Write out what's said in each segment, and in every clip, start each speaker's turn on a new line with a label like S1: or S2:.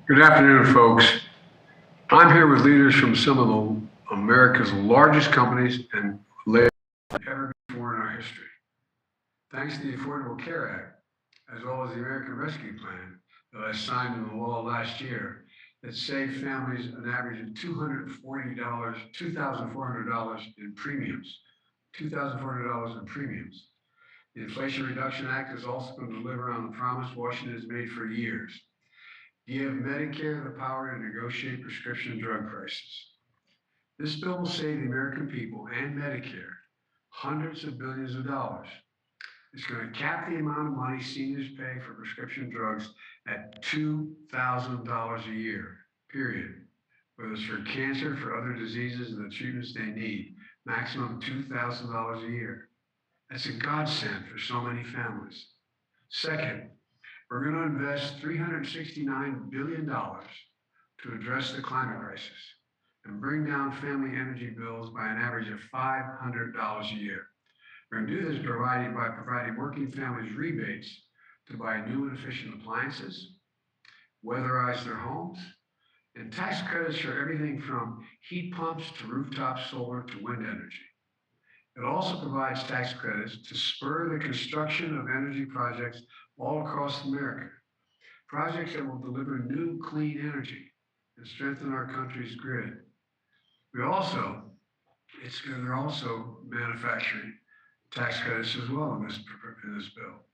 S1: Good afternoon, folks. I'm here with leaders from some of America's largest companies and ever before in our history. Thanks to the Affordable Care Act, as well as the American Rescue Plan that I signed into law last year, that saved families an average of $240, $2,400 in premiums. $2,400 in premiums. The Inflation Reduction Act is also going to deliver on the promise Washington has made for years. Give Medicare the power to negotiate prescription drug prices. This bill will save the American people and Medicare hundreds of billions of dollars. It's going to cap the amount of money seniors pay for prescription drugs at $2,000 a year, period. Whether it's for cancer, for other diseases, and the treatments they need, maximum $2,000 a year. That's a godsend for so many families. Second, we're going to invest $369 billion to address the climate crisis and bring down family energy bills by an average of $500 a year. We're going to do this by providing working families rebates to buy new and efficient appliances, weatherize their homes, and tax credits for everything from heat pumps to rooftop solar to wind energy. It also provides tax credits to spur the construction of energy projects all across America, projects that will deliver new clean energy and strengthen our country's grid. There are also manufacturing tax credits as well in this bill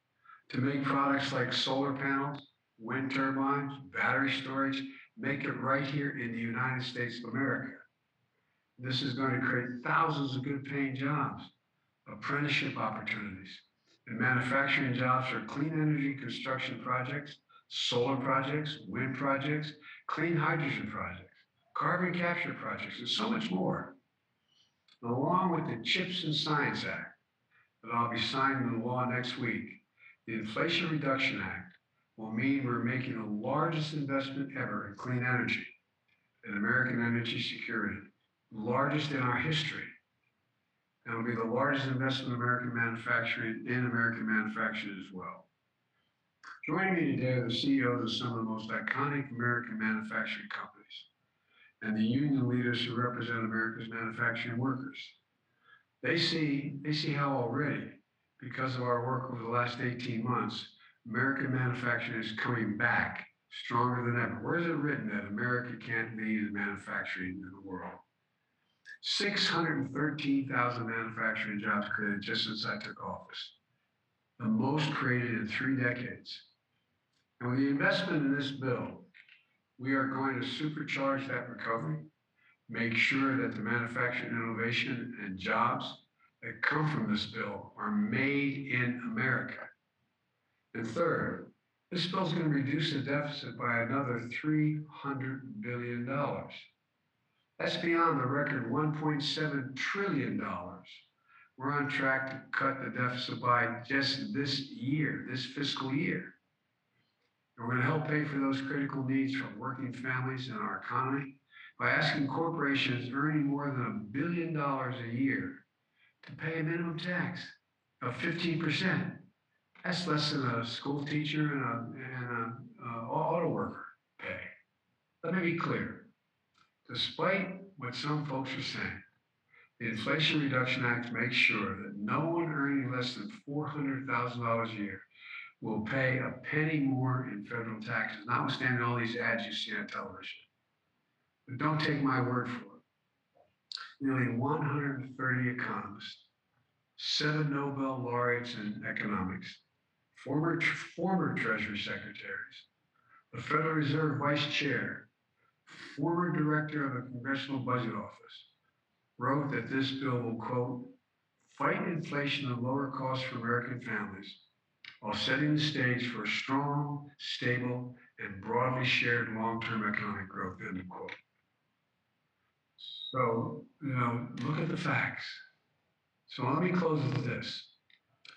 S1: to make products like solar panels, wind turbines, battery storage, make it right here in the United States of America. This is going to create thousands of good paying jobs, apprenticeship opportunities, and manufacturing jobs for clean energy construction projects, solar projects, wind projects, clean hydrogen projects, carbon capture projects, and so much more. Along with the CHIPS and Science Act that I'll be signing into law next week, the Inflation Reduction Act will mean we're making the largest investment ever in clean energy and American energy security, largest in our history. And it'll be the largest investment in American manufacturing as well. Joining me today are the CEOs of some of the most iconic American manufacturing companies and the union leaders who represent America's manufacturing workers. They see how already, because of our work over the last 18 months, American manufacturing is coming back stronger than ever. Where is it written that America can't lead in manufacturing in the world? 613,000 manufacturing jobs created just since I took office, the most created in 3 decades. And with the investment in this bill, we are going to supercharge that recovery, make sure that the manufacturing innovation and jobs that come from this bill are made in America. And third, this bill is going to reduce the deficit by another $300 billion. That's beyond the record $1.7 trillion we're on track to cut the deficit by just this year, this fiscal year. And we're going to help pay for those critical needs for working families in our economy by asking corporations earning more than $1 billion a year to pay a minimum tax of 15%. That's less than a school teacher and an auto worker pay. Let me be clear. Despite what some folks are saying, the Inflation Reduction Act makes sure that no one earning less than $400,000 a year will pay a penny more in federal taxes, notwithstanding all these ads you see on television. But don't take my word for it. Nearly 130 economists, 7 Nobel laureates in economics, former Treasury secretaries, the Federal Reserve Vice Chair, former director of the Congressional Budget Office, wrote that this bill will, quote, fight inflation and lower costs for American families while setting the stage for strong, stable, and broadly shared long-term economic growth, end quote. So, look at the facts. So let me close with this.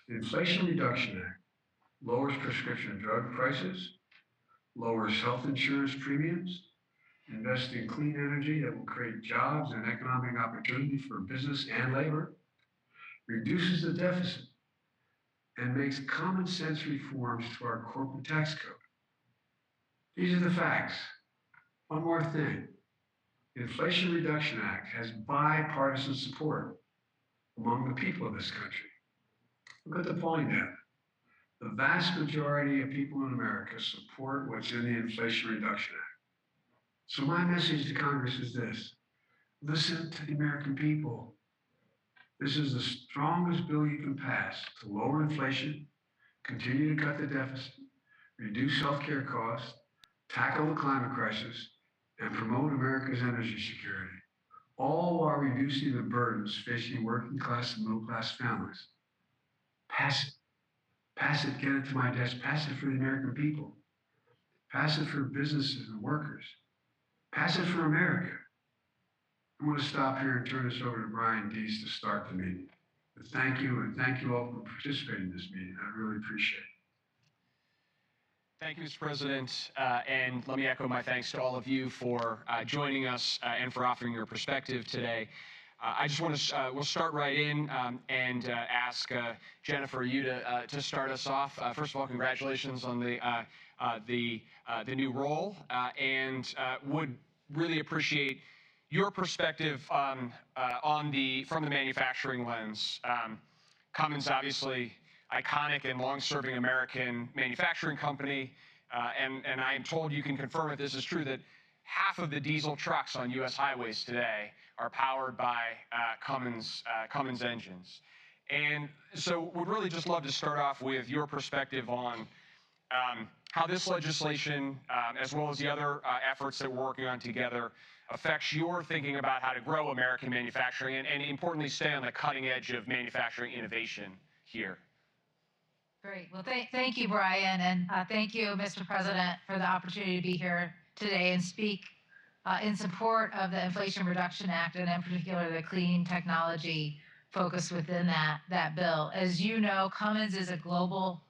S1: The Inflation Reduction Act lowers prescription drug prices, lowers health insurance premiums, invest in clean energy that will create jobs and economic opportunity for business and labor, reduces the deficit, and makes common sense reforms to our corporate tax code. These are the facts. One more thing. The Inflation Reduction Act has bipartisan support among the people of this country. Look at the polling data. The vast majority of people in America support what's in the Inflation Reduction Act. So my message to Congress is this: listen to the American people. This is the strongest bill you can pass to lower inflation, continue to cut the deficit, reduce healthcare costs, tackle the climate crisis, and promote America's energy security, all while reducing the burdens facing working class and middle class families. Pass it. Pass it, get it to my desk. Pass it for the American people. Pass it for businesses and workers. Pass it for America. I'm going to stop here and turn this over to Brian Deese to start the meeting. But thank you, and thank you all for participating in this meeting. I really appreciate it.
S2: Thank you, Mr. President, and let me echo my thanks to all of you for joining us and for offering your perspective today. I just want to, we'll start right in and ask Jennifer, you to start us off. First of all, congratulations on the new role, and would really appreciate your perspective from the manufacturing lens. Cummins, obviously, iconic and long-serving American manufacturing company, and I am told you can confirm if this is true, that half of the diesel trucks on U.S. highways today are powered by Cummins engines. And so would really just love to start off with your perspective on how this legislation, as well as the other efforts that we're working on together, affects your thinking about how to grow American manufacturing and importantly, stay on the cutting edge of manufacturing innovation here.
S3: Great. Well, thank you, Brian, and thank you, Mr. President, for the opportunity to be here today and speak in support of the Inflation Reduction Act and in particular the clean technology focus within that bill. As you know, Cummins is a global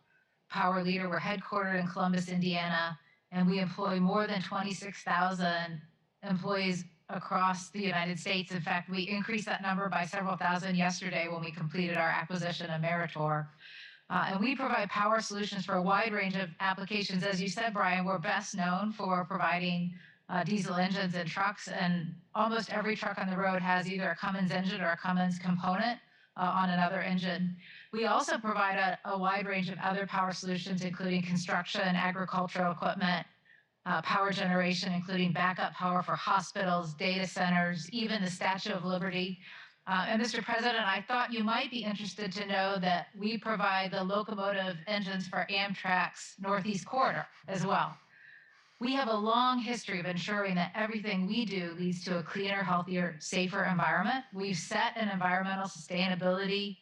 S3: power leader. We're headquartered in Columbus, Indiana, and we employ more than 26,000 employees across the United States. In fact, we increased that number by several thousand yesterday when we completed our acquisition of Meritor. And we provide power solutions for a wide range of applications. As you said, Brian, we're best known for providing diesel engines in trucks, and almost every truck on the road has either a Cummins engine or a Cummins component on another engine. We also provide a wide range of other power solutions, including construction, agricultural equipment, power generation, including backup power for hospitals, data centers, even the Statue of Liberty. And Mr. President, I thought you might be interested to know that we provide the locomotive engines for Amtrak's Northeast Corridor as well. We have a long history of ensuring that everything we do leads to a cleaner, healthier, safer environment. We've set an environmental sustainability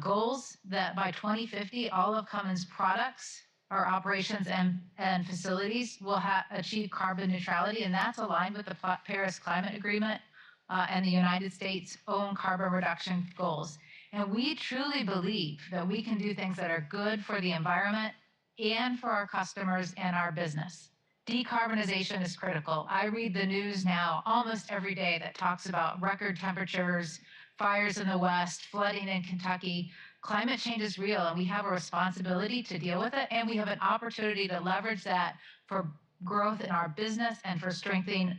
S3: goals that by 2050, all of Cummins products, our operations and facilities will achieve carbon neutrality, and that's aligned with the Paris Climate Agreement and the United States' own carbon reduction goals. And we truly believe that we can do things that are good for the environment and for our customers and our business. Decarbonization is critical. I read the news now almost every day that talks about record temperatures, fires in the West, flooding in Kentucky. Climate change is real, and we have a responsibility to deal with it, and we have an opportunity to leverage that for growth in our business and for strengthening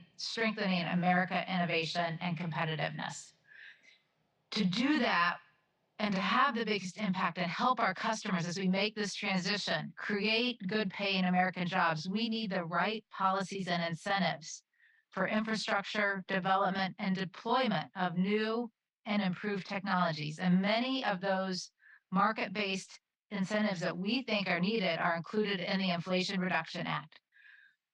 S3: America innovation and competitiveness. To do that and to have the biggest impact and help our customers as we make this transition, create good paying American jobs, we need the right policies and incentives for infrastructure development and deployment of new and improved technologies. And many of those market-based incentives that we think are needed are included in the Inflation Reduction Act.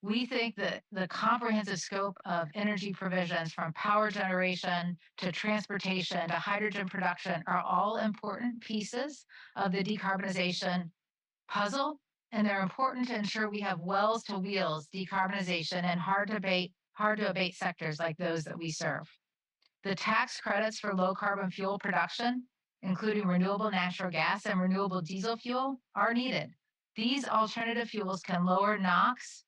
S3: We think that the comprehensive scope of energy provisions from power generation to transportation to hydrogen production are all important pieces of the decarbonization puzzle, and they're important to ensure we have wells to wheels decarbonization in hard to abate sectors like those that we serve. The tax credits for low carbon fuel production, including renewable natural gas and renewable diesel fuel, are needed. These alternative fuels can lower NOx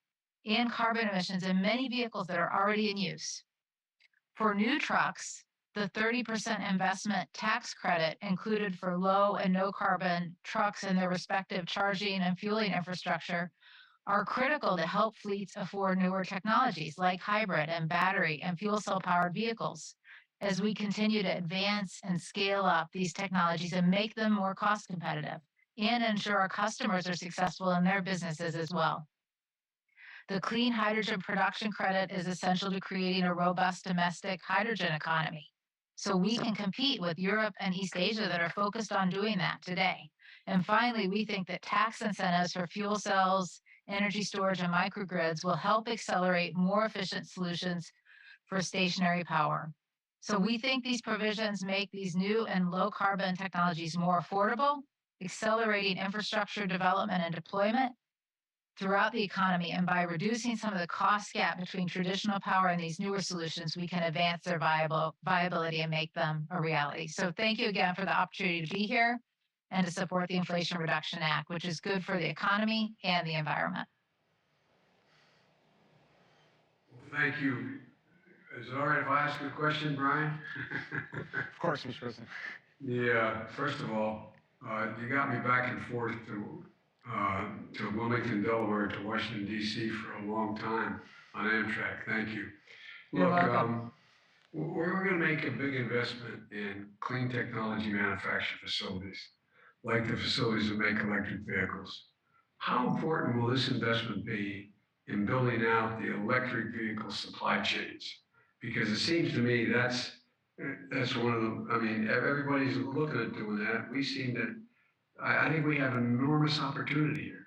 S3: and carbon emissions in many vehicles that are already in use. For new trucks, the 30% investment tax credit included for low and no carbon trucks and their respective charging and fueling infrastructure are critical to help fleets afford newer technologies like hybrid and battery and fuel cell powered vehicles as we continue to advance and scale up these technologies and make them more cost competitive and ensure our customers are successful in their businesses as well. The clean hydrogen production credit is essential to creating a robust domestic hydrogen economy. So we can compete with Europe and East Asia that are focused on doing that today. And finally, we think that tax incentives for fuel cells, energy storage, and microgrids will help accelerate more efficient solutions for stationary power. So we think these provisions make these new and low carbon technologies more affordable, accelerating infrastructure development and deployment throughout the economy. And by reducing some of the cost gap between traditional power and these newer solutions, we can advance their viability and make them a reality. So thank you again for the opportunity to be here and to support the Inflation Reduction Act, which is good for the economy and the environment.
S1: Well, thank you. Is it all right if I ask a question, Brian?
S2: Of course, Mr. President.
S1: Yeah, first of all, you got me back and forth to Wilmington, Delaware, to Washington, D.C. for a long time on Amtrak. Thank you.
S3: You're
S1: Look,
S3: welcome.
S1: we're going to make a big investment in clean technology manufacturing facilities, like the facilities that make electric vehicles. How important will this investment be in building out the electric vehicle supply chains? Because it seems to me that's one of the, I mean, everybody's looking at doing that. We seem to, I think we have an enormous opportunity here.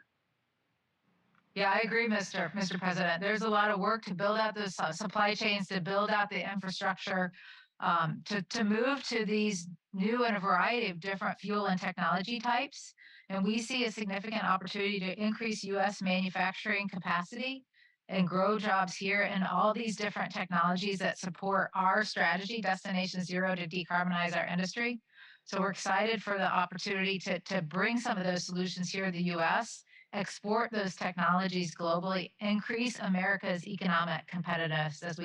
S3: Yeah, I agree, Mr. President. There's a lot of work to build out those supply chains, to build out the infrastructure, to move to these new and a variety of different fuel and technology types. And we see a significant opportunity to increase U.S. manufacturing capacity and grow jobs here in all these different technologies that support our strategy, Destination Zero, to decarbonize our industry. So we're excited for the opportunity to bring some of those solutions here in the U.S., export those technologies globally, increase America's economic competitiveness as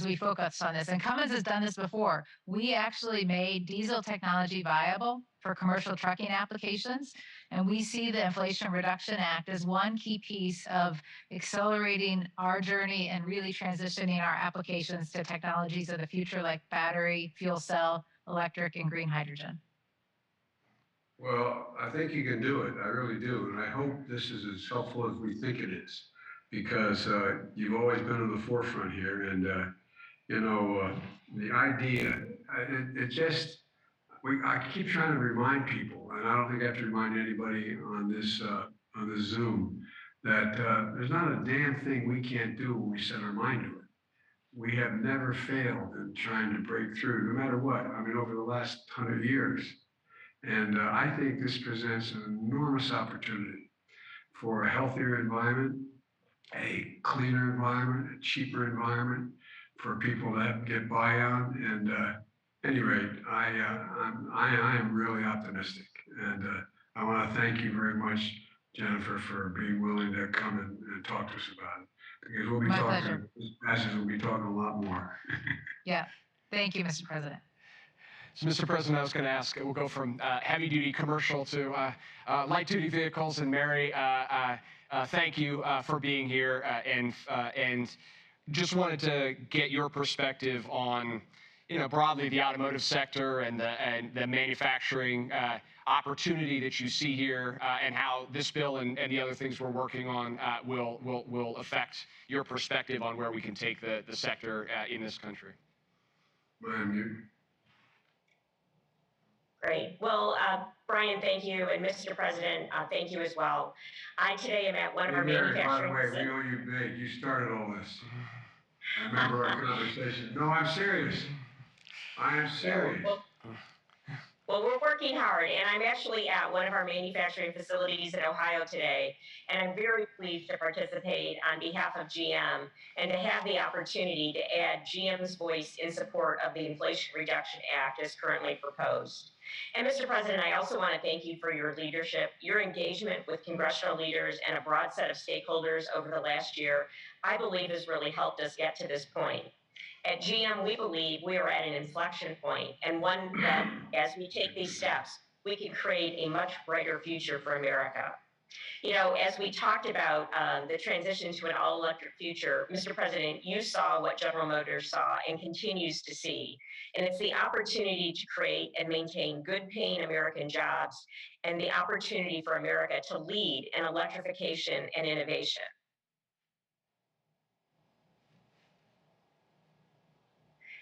S3: we focus on this. And Cummins has done this before. We actually made diesel technology viable for commercial trucking applications. And we see the Inflation Reduction Act as one key piece of accelerating our journey and really transitioning our applications to technologies of the future like battery, fuel cell, electric, and green hydrogen.
S1: Well, I think you can do it. I really do. And I hope this is as helpful as we think it is, because you've always been in the forefront here. And, the idea, I keep trying to remind people, and I don't think I have to remind anybody on this Zoom, that there's not a damn thing we can't do when we set our mind to it. We have never failed in trying to break through, no matter what. I mean, over the last 100 years. And I think this presents an enormous opportunity for a healthier environment, a cleaner environment, a cheaper environment for people to get by on. And at any rate, I am really optimistic. And I want to thank you very much, Jennifer, for being willing to come and talk to us about it. Because we'll be talking, this passage will be talking a lot more.
S3: Yeah. Thank you, Mr. President.
S2: So, Mr. President, I was going to ask, we'll go from heavy-duty commercial to light-duty vehicles. And Mary, thank you for being here, and just wanted to get your perspective on, broadly the automotive sector and the manufacturing opportunity that you see here, and how this bill and the other things we're working on will affect your perspective on where we can take the sector in this country.
S4: Great. Well, Brian, thank you, and Mr. President, thank you as well. I today am at one of our manufacturing
S1: facilities. By the way, we owe you big. You started all this. I remember our conversation. No, I'm serious. I am serious.
S4: Well, we're working hard, and I'm actually at one of our manufacturing facilities in Ohio today, and I'm very pleased to participate on behalf of GM and to have the opportunity to add GM's voice in support of the Inflation Reduction Act as currently proposed. And Mr. President, I also want to thank you for your leadership, your engagement with congressional leaders and a broad set of stakeholders over the last year, I believe has really helped us get to this point. At GM, we believe we are at an inflection point, and one that, as we take these steps, we can create a much brighter future for America. You know, as we talked about the transition to an all-electric future, Mr. President, you saw what General Motors saw and continues to see. And it's the opportunity to create and maintain good-paying American jobs and the opportunity for America to lead in electrification and innovation.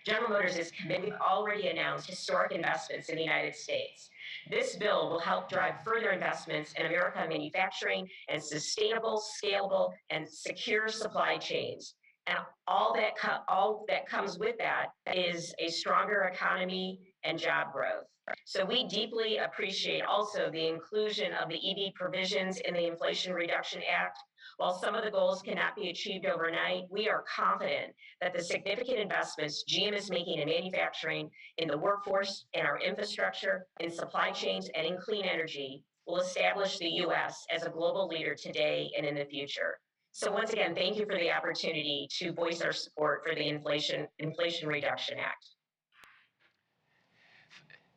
S4: General Motors is committed, already announced historic investments in the United States. This bill will help drive further investments in American manufacturing and sustainable, scalable, and secure supply chains. And all that comes with that is a stronger economy and job growth. So we deeply appreciate also the inclusion of the EV provisions in the Inflation Reduction Act. While some of the goals cannot be achieved overnight, we are confident that the significant investments GM is making in manufacturing, in the workforce, in our infrastructure, in supply chains, and in clean energy will establish the U.S. as a global leader today and in the future. So once again, thank you for the opportunity to voice our support for the Inflation Reduction Act.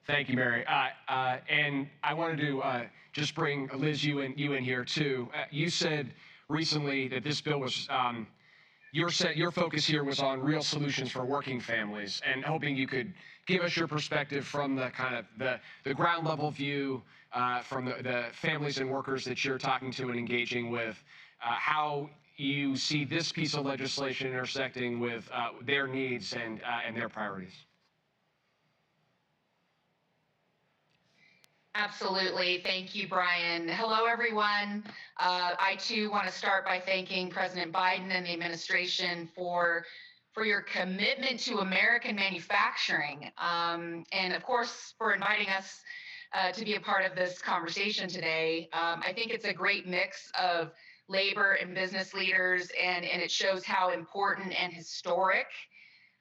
S2: Thank you, Mary. And I wanted to just bring Liz, you in here too. You said recently that this bill was your focus here was on real solutions for working families, and hoping you could give us your perspective from the kind of the ground level view from the families and workers that you're talking to and engaging with, how you see this piece of legislation intersecting with their needs and their priorities.
S5: Absolutely. Thank you, Brian. Hello, everyone. I too want to start by thanking President Biden and the administration for your commitment to American manufacturing, and of course for inviting us to be a part of this conversation today. I think it's a great mix of labor and business leaders, and it shows how important and historic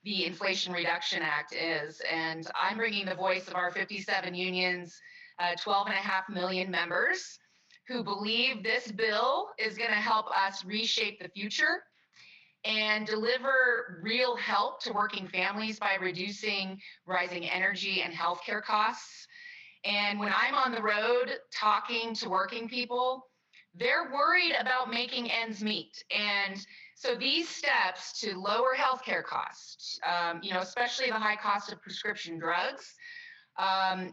S5: the Inflation Reduction Act is. And I'm bringing the voice of our 57 unions, 12.5 million members, who believe this bill is going to help us reshape the future and deliver real help to working families by reducing rising energy and healthcare costs. And when I'm on the road talking to working people, they're worried about making ends meet. And so these steps to lower healthcare costs, especially the high cost of prescription drugs,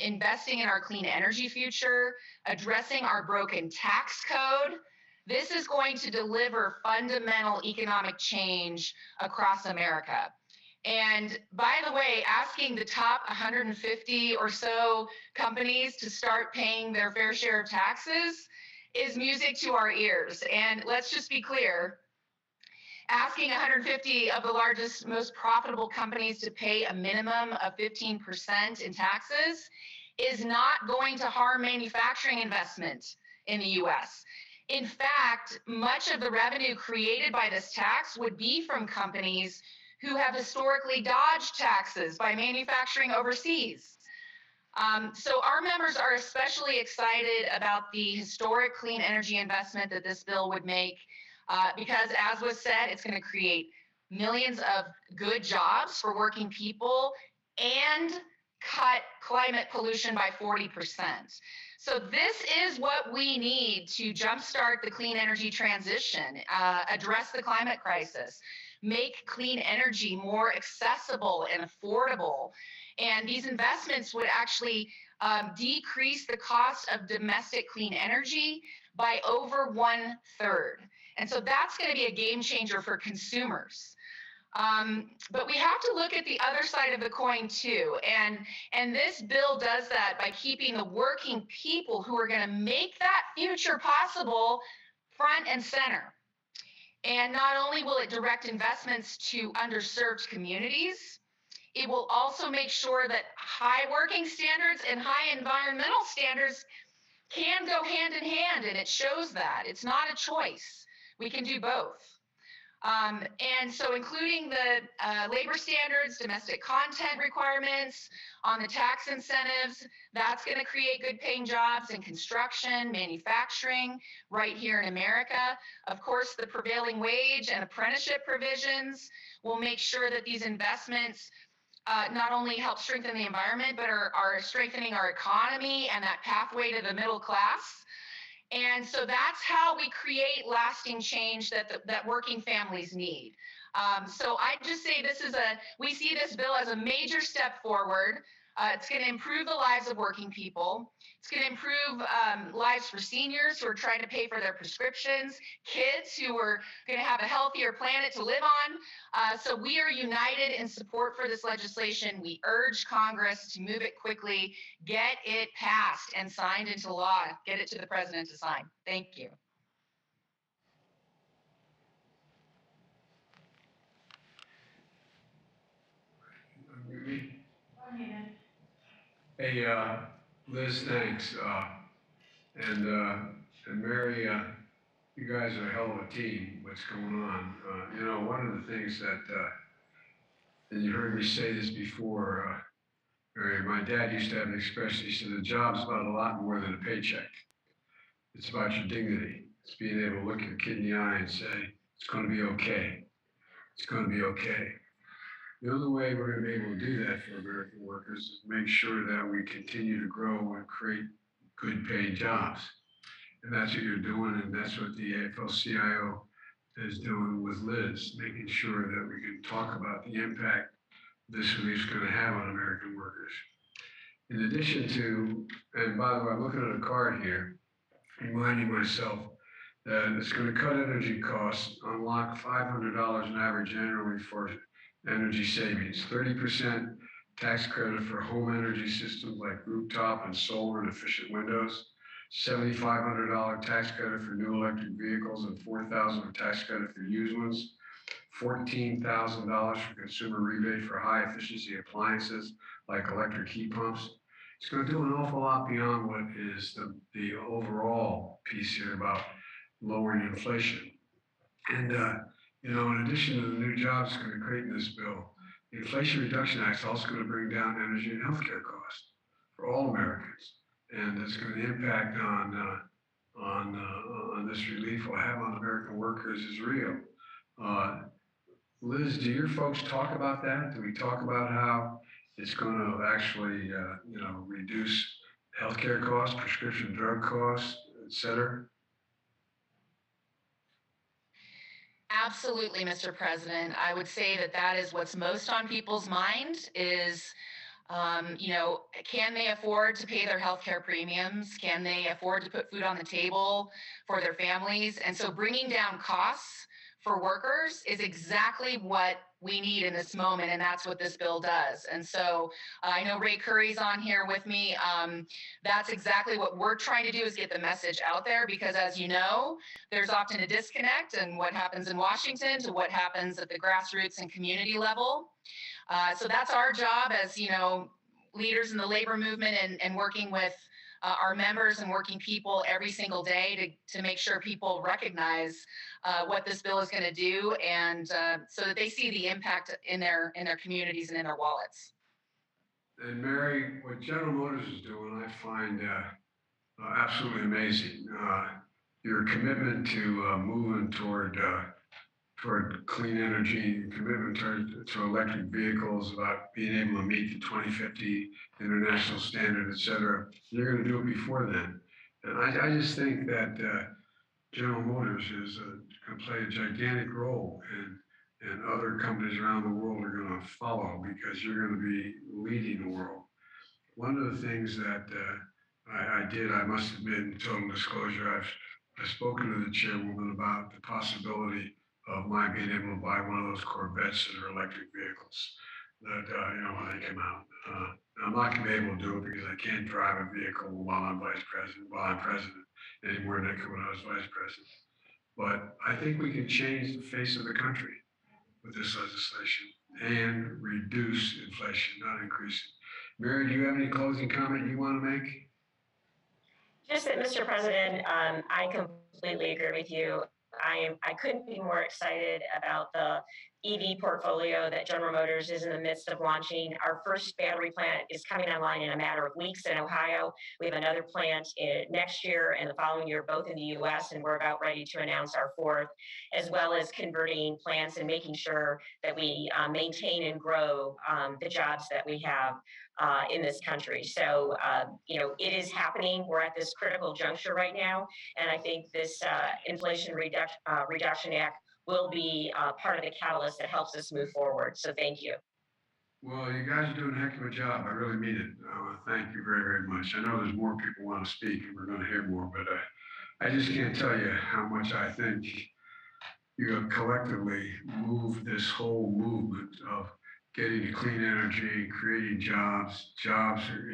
S5: investing in our clean energy future, addressing our broken tax code. This is going to deliver fundamental economic change across America. And by the way, asking the top 150 or so companies to start paying their fair share of taxes is music to our ears. And let's just be clear, asking 150 of the largest, most profitable companies to pay a minimum of 15% in taxes is not going to harm manufacturing investment in the US. In fact, much of the revenue created by this tax would be from companies who have historically dodged taxes by manufacturing overseas. So our members are especially excited about the historic clean energy investment that this bill would make, because as was said, it's going to create millions of good jobs for working people and cut climate pollution by 40%. So this is what we need to jumpstart the clean energy transition, address the climate crisis, make clean energy more accessible and affordable. And these investments would actually decrease the cost of domestic clean energy by over 1/3. And so that's going to be a game changer for consumers. But we have to look at the other side of the coin too. And this bill does that by keeping the working people who are going to make that future possible front and center. And not only will it direct investments to underserved communities, it will also make sure that high working standards and high environmental standards can go hand in hand, and it shows that. It's not a choice. We can do both. And so including the labor standards, domestic content requirements on the tax incentives, that's going to create good paying jobs in construction, manufacturing, right here in America. Of course, the prevailing wage and apprenticeship provisions will make sure that these investments not only help strengthen the environment, but are strengthening our economy and that pathway to the middle class. And so that's how we create lasting change that working families need. So I just say we see this bill as a major step forward. It's going to improve the lives of working people. It's going to improve lives for seniors who are trying to pay for their prescriptions, kids who are going to have a healthier planet to live on. So we are united in support for this legislation. We urge Congress to move it quickly, get it passed and signed into law, get it to the president to sign. Thank you.
S1: Hey, Liz, thanks. And Mary, you guys are a hell of a team. What's going on? You know, one of the things that, and you heard me say this before, Mary, my dad used to have an expression. He said, "The job's about a lot more than a paycheck. It's about your dignity. It's being able to look your kid in the eye and say, it's going to be okay. It's going to be okay." The only way we're going to be able to do that for American workers is make sure that we continue to grow and create good paying jobs. And that's what you're doing, and that's what the AFL-CIO is doing with Liz, making sure that we can talk about the impact this relief is going to have on American workers. In addition to, and by the way, I'm looking at a card here, reminding myself that it's going to cut energy costs, unlock $500 on average annually for energy savings, 30% tax credit for home energy systems like rooftop and solar and efficient windows, $7,500 tax credit for new electric vehicles and $4,000 tax credit for used ones, $14,000 for consumer rebate for high efficiency appliances like electric heat pumps. It's going to do an awful lot beyond what is the overall piece here about lowering inflation. And, you know, in addition to the new jobs it's going to create in this bill, the Inflation Reduction Act is also going to bring down energy and healthcare costs for all Americans. And it's going to impact on this relief will have on American workers is real. Liz, do your folks talk about that? Do we talk about how it's going to actually, you know, reduce healthcare costs, prescription drug costs, et cetera?
S5: Absolutely, Mr. President. I would say that is what's most on people's mind is, you know, can they afford to pay their healthcare premiums? Can they afford to put food on the table for their families? And so bringing down costs for workers is exactly what we need in this moment, and that's what this bill does. And so I know Ray Curry's on here with me. That's exactly what we're trying to do, is get the message out there, because as you know, there's often a disconnect in what happens in Washington to what happens at the grassroots and community level. So that's our job as, you know, leaders in the labor movement and working with our members and working people every single day to make sure people recognize what this bill is going to do, and so that they see the impact in their communities and in their wallets.
S1: And Mary, what General Motors is doing, I find absolutely amazing. Your commitment to moving toward clean energy, commitment to electric vehicles, about being able to meet the 2050 international standard, et cetera. You're going to do it before then. And I just think that General Motors is going to play a gigantic role, and other companies around the world are going to follow, because you're going to be leading the world. One of the things that I did, I must admit, in total disclosure, I've spoken to the chairwoman about the possibility of my being able to buy one of those Corvettes that are electric vehicles that, you know, when they come out. I'm not going to be able to do it because I can't drive a vehicle while I'm president anymore than I could when I was vice president. But I think we can change the face of the country with this legislation and reduce inflation, not increase it. Mary, do you have any closing comment you want to make?
S4: Just that, Mr. President, I completely agree with you. I couldn't be more excited about the EV portfolio that General Motors is in the midst of launching. Our first battery plant is coming online in a matter of weeks in Ohio. We have another plant next year and the following year, both in the US, and we're about ready to announce our fourth, as well as converting plants and making sure that we maintain and grow the jobs that we have in this country. So, it is happening. We're at this critical juncture right now. And I think this Inflation Reduction Act will be part of the catalyst that helps us move forward. So thank you.
S1: Well, you guys are doing a heck of a job. I really mean it. Thank you very, very much. I know there's more people want to speak and we're going to hear more, but I just can't tell you how much I think you have collectively moved this whole movement of getting to clean energy, creating jobs,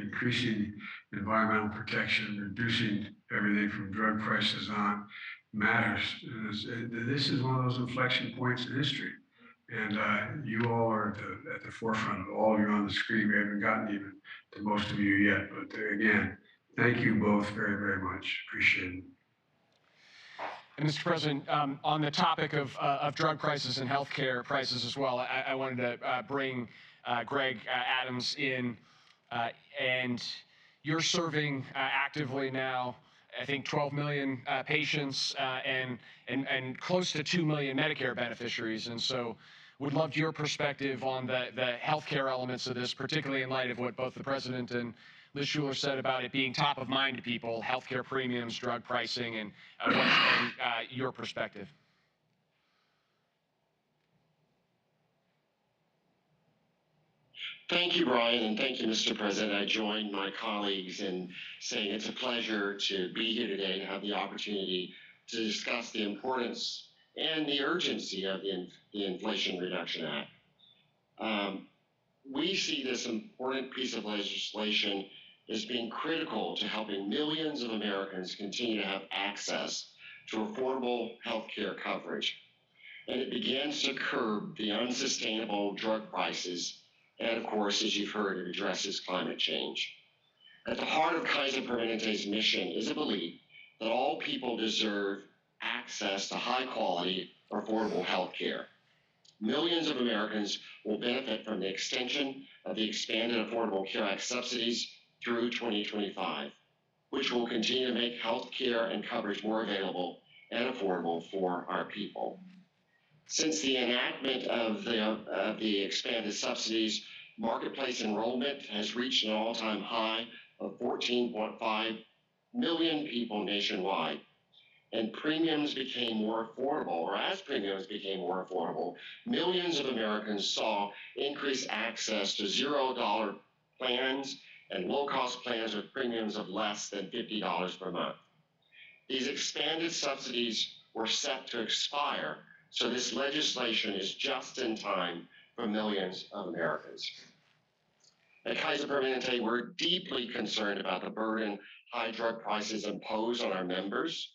S1: increasing environmental protection, reducing everything from drug prices on matters. This is one of those inflection points in history. And you all are at the forefront of all of you on the screen. We haven't gotten even to most of you yet. But again, thank you both very, very much. Appreciate it.
S2: And Mr. President, on the topic of drug prices and healthcare prices as well, I wanted to bring Greg Adams in, and you're serving actively now, I think 12 million patients and close to 2 million Medicare beneficiaries. And so would love your perspective on the healthcare elements of this, particularly in light of what both the President and Liz Schuler said about it being top of mind to people, healthcare premiums, drug pricing, and your perspective.
S6: Thank you, Brian, and thank you, Mr. President. I join my colleagues in saying it's a pleasure to be here today and have the opportunity to discuss the importance and the urgency of the Inflation Reduction Act. We see this important piece of legislation as being critical to helping millions of Americans continue to have access to affordable health care coverage. And it begins to curb the unsustainable drug prices. And of course, as you've heard, it addresses climate change. At the heart of Kaiser Permanente's mission is a belief that all people deserve access to high quality, affordable health care. Millions of Americans will benefit from the extension of the Expanded Affordable Care Act subsidies through 2025, which will continue to make health care and coverage more available and affordable for our people. Since the enactment of the expanded subsidies, marketplace enrollment has reached an all-time high of 14.5 million people nationwide. And premiums became more affordable, or as premiums became more affordable, millions of Americans saw increased access to $0 plans and low-cost plans with premiums of less than $50 per month. These expanded subsidies were set to expire, so this legislation is just in time for millions of Americans. At Kaiser Permanente, we're deeply concerned about the burden high drug prices impose on our members,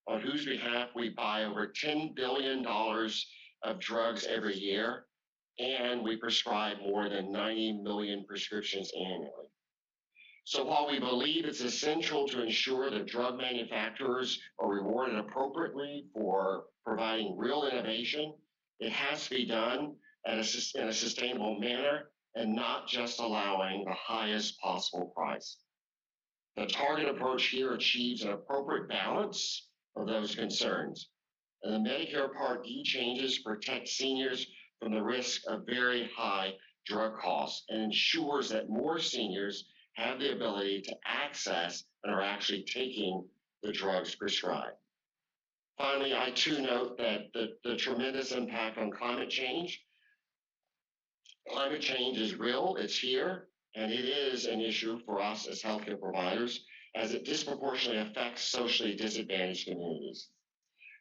S6: on whose behalf we buy over $10 billion of drugs every year, and we prescribe more than 90 million prescriptions annually. So while we believe it's essential to ensure that drug manufacturers are rewarded appropriately for providing real innovation, it has to be done in a sustainable manner and not just allowing the highest possible price. The target approach here achieves an appropriate balance of those concerns. And the Medicare Part D changes protect seniors from the risk of very high drug costs and ensures that more seniors have the ability to access and are actually taking the drugs prescribed. Finally, I too note that the tremendous impact on climate change. Climate change is real, it's here, and it is an issue for us as healthcare providers as it disproportionately affects socially disadvantaged communities.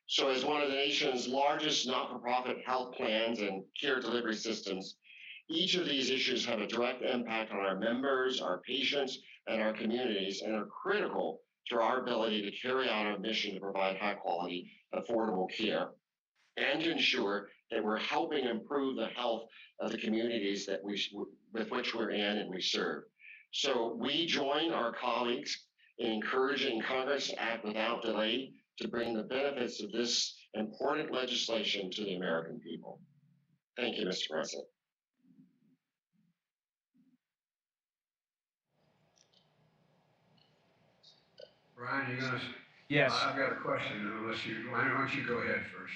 S6: So as one of the nation's largest not-for-profit health plans and care delivery systems, each of these issues have a direct impact on our members, our patients, and our communities, and are critical to our ability to carry out our mission to provide high-quality, affordable care, and to ensure that we're helping improve the health of the communities that with which we're in and we serve. So we join our colleagues in encouraging Congress to act without delay to bring the benefits of this important legislation to the American people. Thank you, Mr. President.
S1: Brian, you gonna?
S2: Yes.
S1: I've got a question. Why don't you go ahead first?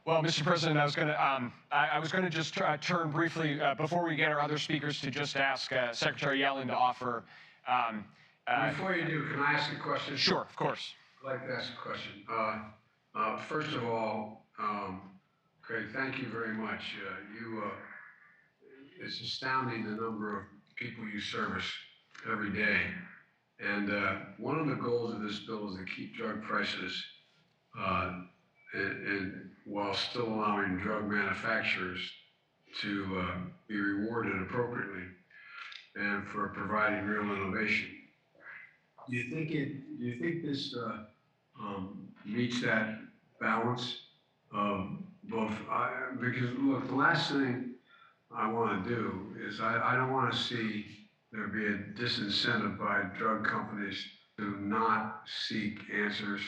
S2: Well, Mr. President, I was gonna just turn briefly before we get our other speakers to just ask Secretary Yellen to offer.
S1: Before you do, can I ask a question?
S2: Sure, of course.
S1: I'd like to ask a question. First of all, Craig, thank you very much. It's astounding the number of people you service every day. And one of the goals of this bill is to keep drug prices and while still allowing drug manufacturers to be rewarded appropriately and for providing real innovation. Do you think this meets that balance of both? Because look, the last thing I want to do is I don't want to see there be a disincentive by drug companies to not seek answers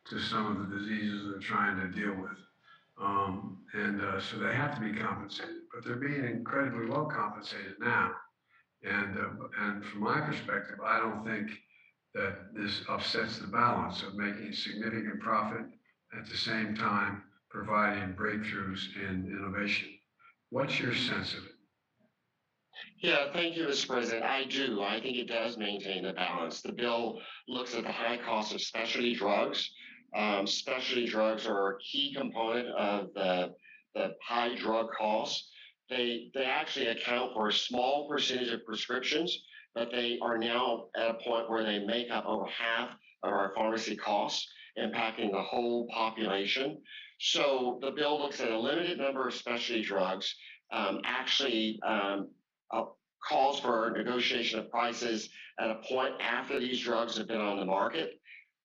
S1: to some of the diseases they're trying to deal with. So they have to be compensated, but they're being incredibly well compensated now. And from my perspective, I don't think that this upsets the balance of making significant profit at the same time providing breakthroughs in innovation. What's your sense of it?
S6: Yeah, thank you, Mr. President. I do. I think it does maintain the balance. The bill looks at the high cost of specialty drugs. Specialty drugs are a key component of the high drug costs. They actually account for a small percentage of prescriptions, but they are now at a point where they make up over half of our pharmacy costs, impacting the whole population. So the bill looks at a limited number of specialty drugs, calls for negotiation of prices at a point after these drugs have been on the market.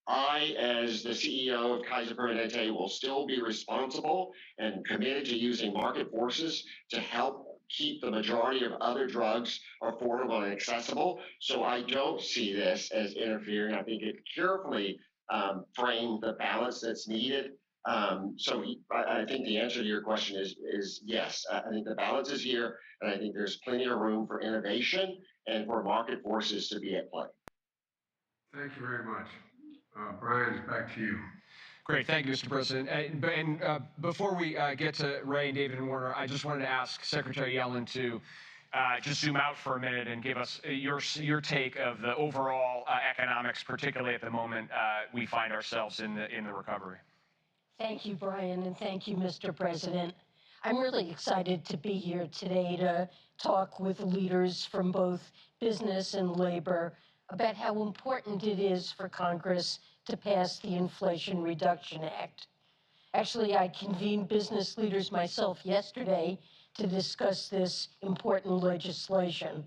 S6: I, as the CEO of Kaiser Permanente, will still be responsible and committed to using market forces to help keep the majority of other drugs affordable and accessible. So I don't see this as interfering. I think it carefully framed the balance that's needed. So I think the answer to your question is yes. I think the balance is here, and I think there's plenty of room for innovation and for market forces to be at play.
S1: Thank you very much. Brian, back to you.
S2: Great, thank you, Mr. President. And before we get to Ray and David and Warner, I just wanted to ask Secretary Yellen to just zoom out for a minute and give us your take of the overall economics, particularly at the moment we find ourselves in the recovery.
S7: Thank you, Brian, and thank you, Mr. President. I'm really excited to be here today to talk with leaders from both business and labor about how important it is for Congress to pass the Inflation Reduction Act. Actually, I convened business leaders myself yesterday to discuss this important legislation.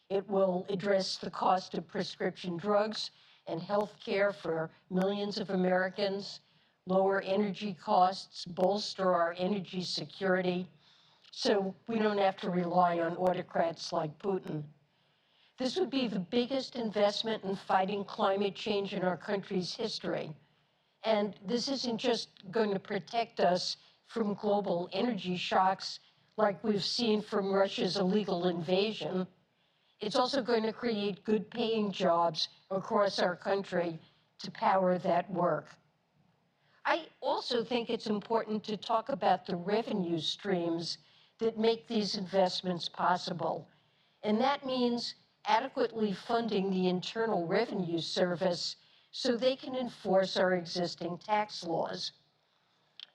S7: It will address the cost of prescription drugs and health care for millions of Americans, lower energy costs, bolster our energy security, so we don't have to rely on autocrats like Putin. This would be the biggest investment in fighting climate change in our country's history. And this isn't just going to protect us from global energy shocks like we've seen from Russia's illegal invasion. It's also going to create good-paying jobs across our country to power that work. I also think it's important to talk about the revenue streams that make these investments possible. And that means adequately funding the Internal Revenue Service so they can enforce our existing tax laws.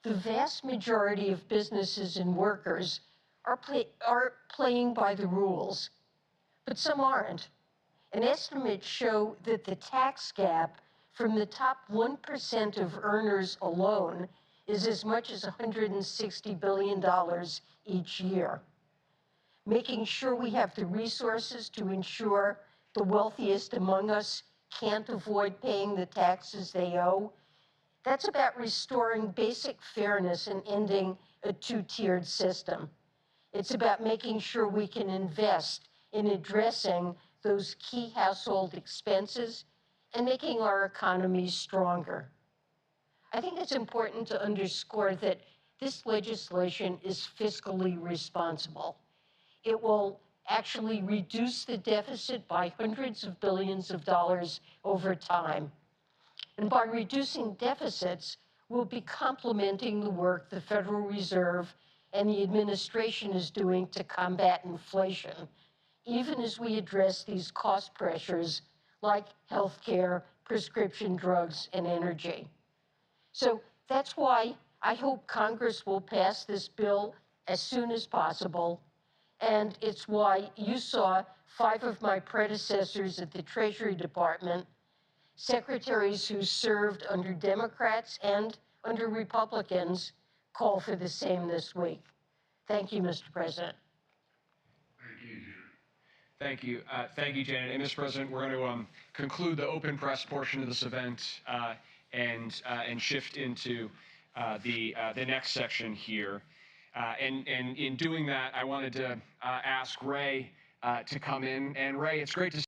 S7: The vast majority of businesses and workers are playing by the rules, but some aren't. And estimates show that the tax gap from the top 1% of earners alone is as much as $160 billion each year. Making sure we have the resources to ensure the wealthiest among us can't avoid paying the taxes they owe, that's about restoring basic fairness and ending a two-tiered system. It's about making sure we can invest in addressing those key household expenses and making our economies stronger. I think it's important to underscore that this legislation is fiscally responsible. It will actually reduce the deficit by hundreds of billions of dollars over time. And by reducing deficits, we'll be complementing the work the Federal Reserve and the administration is doing to combat inflation, even as we address these cost pressures like healthcare, prescription drugs, and energy. So that's why I hope Congress will pass this bill as soon as possible. And it's why you saw 5 of my predecessors at the Treasury Department, secretaries who served under Democrats and under Republicans, call for the same this week. Thank you, Mr. President.
S1: Thank you, Janet.
S2: Thank you, Janet. And Mr. President, we're going to conclude the open press portion of this event and shift into the next section here. And in doing that, I wanted to ask Ray to come in. And Ray, it's great to